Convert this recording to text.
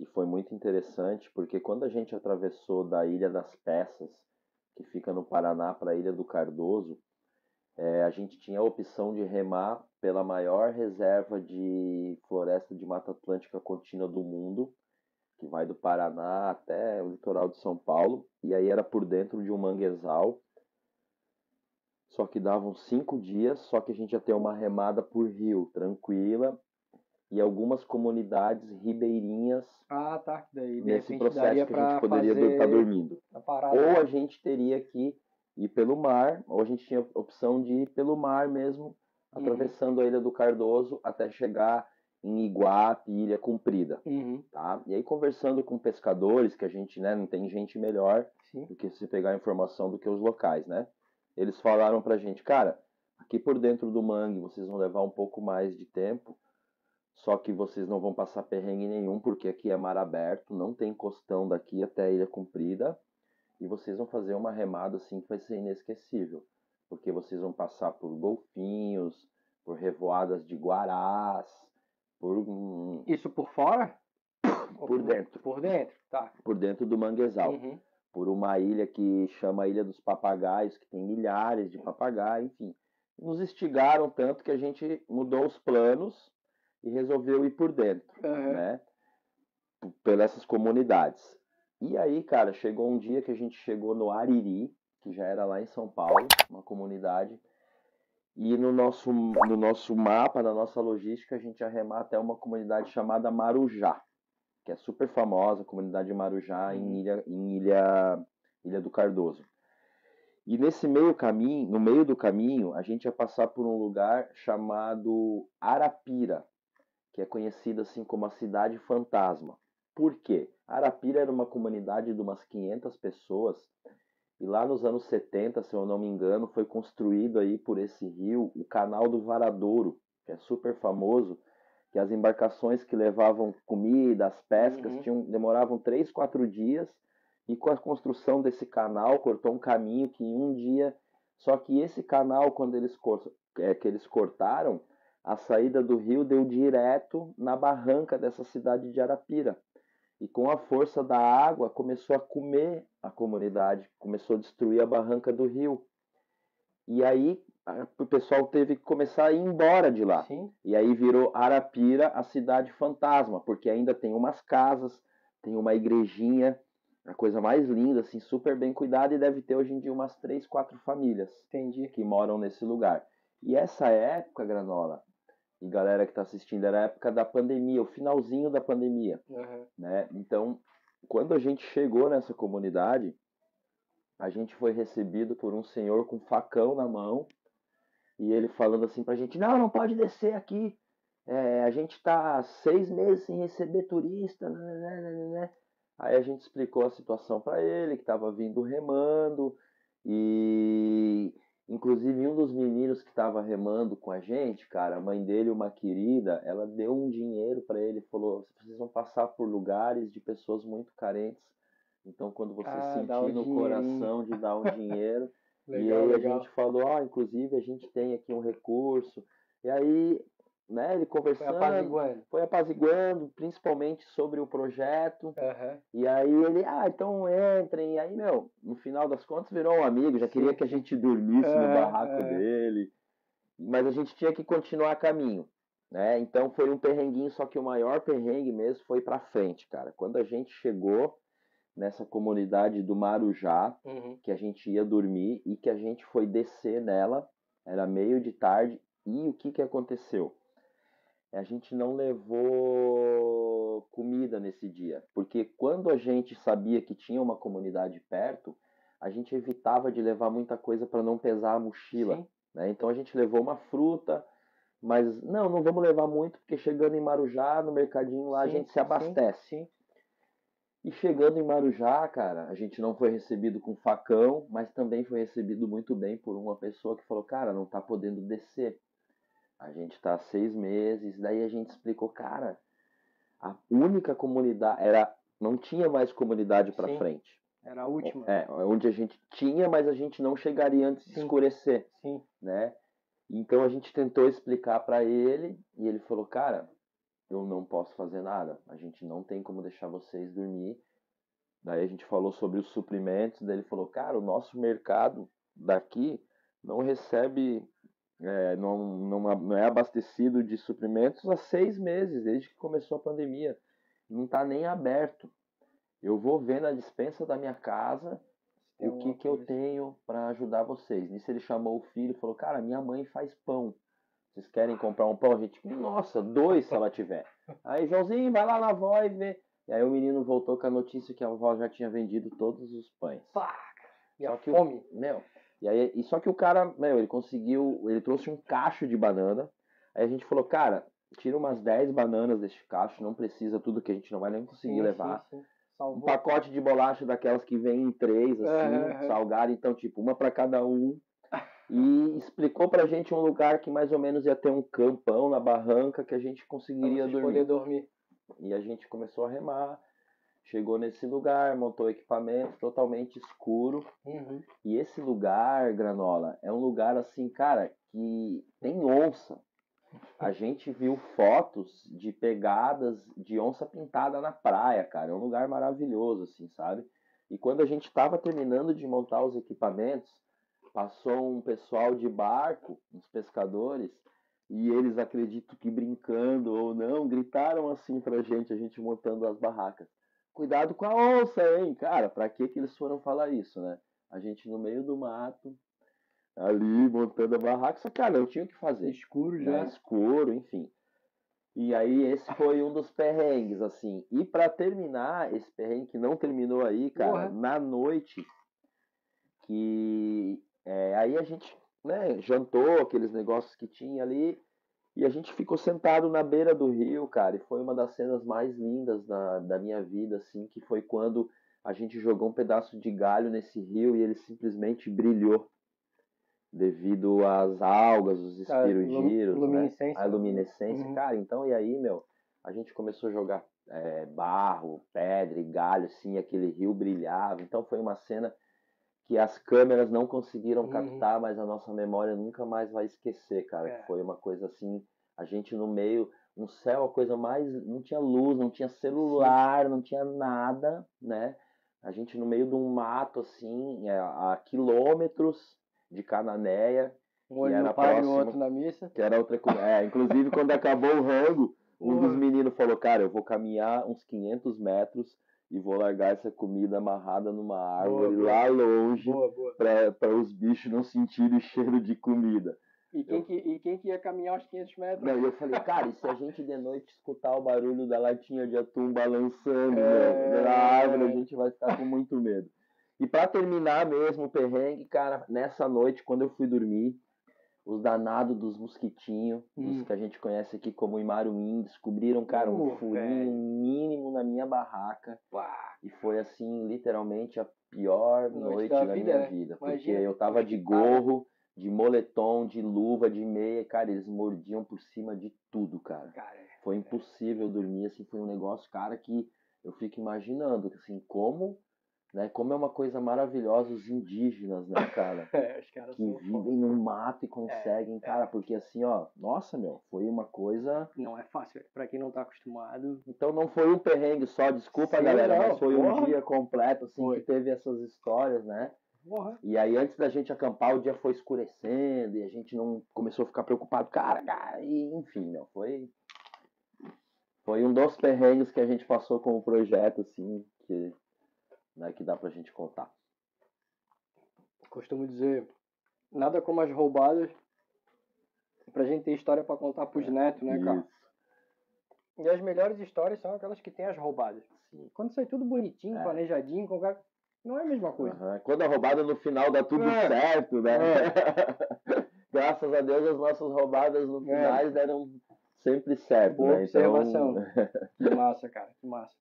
e foi muito interessante, porque quando a gente atravessou da Ilha das Peças, que fica no Paraná, para a Ilha do Cardoso, a gente tinha a opção de remar pela maior reserva de floresta de Mata Atlântica contínua do mundo, que vai do Paraná até o litoral de São Paulo, e aí era por dentro de um manguezal, só que davam 5 dias, só que a gente ia ter uma remada por rio, tranquila, e algumas comunidades ribeirinhas Ah, tá. Daí, de nesse repente, processo daria que a gente pra poderia estar fazer dormindo. a parada. Ou a gente teria que ir pelo mar, ou a gente tinha a opção de ir pelo mar mesmo, atravessando a Ilha do Cardoso até chegar em Iguape, Ilha Comprida. Tá? E aí conversando com pescadores, que a gente, né, não tem gente melhor Sim. do que se pegar a informação do que os locais, né? Eles falaram pra gente, cara, aqui por dentro do mangue vocês vão levar um pouco mais de tempo, só que vocês não vão passar perrengue nenhum, porque aqui é mar aberto, não tem costão daqui até a Ilha Comprida, e vocês vão fazer uma remada assim que vai ser inesquecível, porque vocês vão passar por golfinhos, por revoadas de guarás, por Isso por fora? por dentro. Por dentro, tá. Por dentro do manguezal. Por uma ilha que chama Ilha dos Papagaios, que tem milhares de papagaios, enfim. Nos instigaram tanto que a gente mudou os planos e resolveu ir por dentro, né? Pelas comunidades. E aí, cara, chegou um dia que a gente chegou no Ariri, que já era lá em São Paulo, uma comunidade, e no nosso mapa, na nossa logística, a gente ia remar até uma comunidade chamada Marujá, que é super famosa, a comunidade de Marujá em Ilha do Cardoso. E nesse meio caminho, no meio do caminho, a gente ia passar por um lugar chamado Arapira, que é conhecido assim como a Cidade Fantasma. Por quê? Arapira era uma comunidade de umas 500 pessoas, e lá nos anos 70, se eu não me engano, foi construído aí por esse rio o Canal do Varadouro, que é super famoso, que as embarcações que levavam comida, as pescas, demoravam 3, 4 dias, e com a construção desse canal, cortou um caminho que em um dia... Só que esse canal, quando eles cortaram, a saída do rio deu direto na barranca dessa cidade de Arapira. E com a força da água, começou a comer a comunidade, começou a destruir a barranca do rio. E aí o pessoal teve que começar a ir embora de lá. Sim. E aí virou Arapira a cidade fantasma, porque ainda tem umas casas, tem uma igrejinha, a coisa mais linda, assim, super bem cuidada, e deve ter hoje em dia umas 3, 4 famílias que moram nesse lugar. E essa época, Granola, e galera que está assistindo, era a época da pandemia, o finalzinho da pandemia. Né? Então, quando a gente chegou nessa comunidade, a gente foi recebido por um senhor com facão na mão, e ele falando assim pra gente, não pode descer aqui, a gente tá 6 meses sem receber turista, né? Aí a gente explicou a situação para ele, que estava vindo remando, e inclusive um dos meninos que estava remando com a gente, cara, a mãe dele, uma querida, ela deu um dinheiro para ele, falou, vocês vão passar por lugares de pessoas muito carentes, então quando você sentir no coração de dar um dinheiro, e aí a gente falou, inclusive a gente tem aqui um recurso, e aí, né, ele conversando, foi apaziguando, principalmente sobre o projeto, e aí ele, então entrem, e aí, no final das contas virou um amigo, já queria que a gente dormisse no barraco dele, mas a gente tinha que continuar caminho, né, então foi um perrenguinho, só que o maior perrengue mesmo foi pra frente, cara, quando a gente chegou nessa comunidade do Marujá, que a gente ia dormir e que a gente foi descer nela, era meio de tarde, e o que aconteceu? A gente não levou comida nesse dia, porque quando a gente sabia que tinha uma comunidade perto, a gente evitava de levar muita coisa para não pesar a mochila, né? Então a gente levou uma fruta, mas não vamos levar muito, porque chegando em Marujá, no mercadinho lá, a gente se abastece. E chegando em Marujá, cara, a gente não foi recebido com facão, mas também foi recebido muito bem por uma pessoa que falou, cara, não tá podendo descer. A gente tá há 6 meses, daí a gente explicou, cara, a única comunidade, não tinha mais comunidade pra frente. Era a última. Onde a gente tinha, mas a gente não chegaria antes de escurecer, né? Então a gente tentou explicar pra ele, e ele falou, cara, eu não posso fazer nada. A gente não tem como deixar vocês dormir. Daí a gente falou sobre os suprimentos, daí ele falou, cara, o nosso mercado daqui não recebe, não é abastecido de suprimentos há 6 meses, desde que começou a pandemia. Não está nem aberto. Eu vou ver na despensa da minha casa o que eu tenho para ajudar vocês. Nisso ele chamou o filho e falou, cara, minha mãe faz pão. Vocês querem comprar um pão? A gente, nossa, 2 se ela tiver. Aí, Joãozinho, vai lá na avó e vê. E aí o menino voltou com a notícia que a avó já tinha vendido todos os pães. E a Só que fome. Só que o cara, ele trouxe um cacho de banana. Aí a gente falou, cara, tira umas 10 bananas deste cacho, não precisa tudo que a gente não vai nem conseguir levar. Sim. Um pacote de bolacha daquelas que vem em 3, assim, salgado, então tipo, uma para cada um. E explicou pra gente um lugar que mais ou menos ia ter um campão na barranca que a gente conseguiria dormir. E a gente começou a remar, chegou nesse lugar, montou o equipamento totalmente escuro. E esse lugar, Granola, é um lugar assim, cara, que tem onça. A gente viu fotos de pegadas de onça pintada na praia, cara. É um lugar maravilhoso, assim, sabe? E quando a gente estava terminando de montar os equipamentos, passou um pessoal de barco, uns pescadores, e eles, acredito que brincando ou não, gritaram assim pra gente, a gente montando as barracas. Cuidado com a onça, hein? Cara, pra que eles foram falar isso, né? A gente no meio do mato, ali montando a barraca, só que, cara, eu tinha o que fazer. Escuro já. Escuro, enfim. E aí esse foi um dos perrengues, assim. E pra terminar, esse perrengue que não terminou aí, cara, na noite, que aí a gente, né, jantou aqueles negócios que tinha ali, e a gente ficou sentado na beira do rio, cara, e foi uma das cenas mais lindas da minha vida, assim, que foi quando a gente jogou um pedaço de galho nesse rio e ele simplesmente brilhou devido às algas, os espirogiros, luminescência, né? A luminescência. Cara, então, e aí, a gente começou a jogar barro, pedra e galho, assim, aquele rio brilhava. Então foi uma cena que as câmeras não conseguiram captar, mas a nossa memória nunca mais vai esquecer, cara. Que foi uma coisa assim, a gente no meio, um céu, a coisa mais... Não tinha luz, não tinha celular, não tinha nada, né? A gente no meio de um mato, assim, a quilômetros de Cananéia. Um olho no padre e o outro na missa. Que era outra coisa. Inclusive, quando acabou o rango, um dos meninos falou, cara, eu vou caminhar uns 500 metros e vou largar essa comida amarrada numa árvore lá longe para os bichos não sentirem o cheiro de comida. E quem que ia caminhar os 500 metros? Não, eu falei, cara, e se a gente de noite escutar o barulho da latinha de atum balançando na árvore, a gente vai ficar com muito medo. E para terminar mesmo o perrengue, cara, nessa noite, quando eu fui dormir, os danados dos mosquitinhos, os que a gente conhece aqui como imaruim, descobriram, cara, um furinho mínimo na minha barraca. E foi, assim, literalmente a pior noite da minha vida. Porque eu tava de gorro, de moletom, de luva, de meia. Cara, eles mordiam por cima de tudo, cara. Foi impossível dormir, assim, foi um negócio, cara, que eu fico imaginando, assim, como é uma coisa maravilhosa os indígenas, né, cara? Os caras que vivem no mato e conseguem, cara, porque assim, ó, nossa, foi uma coisa... Não é fácil, pra quem não tá acostumado. Então não foi um perrengue só, desculpa, galera, mas foi um dia completo, assim, que teve essas histórias, né? E aí, antes da gente acampar, o dia foi escurecendo e a gente não começou a ficar preocupado, cara, e enfim, foi um dos perrengues que a gente passou com o projeto, assim, que dá pra gente contar. Costumo dizer, nada como as roubadas pra gente ter história pra contar pros netos, né, cara? E as melhores histórias são aquelas que tem as roubadas. Quando sai tudo bonitinho, planejadinho, não é a mesma coisa. Quando a roubada no final dá tudo certo, né? Graças a Deus as nossas roubadas no final deram sempre certo, Boa né? observação. Que massa, cara, que massa.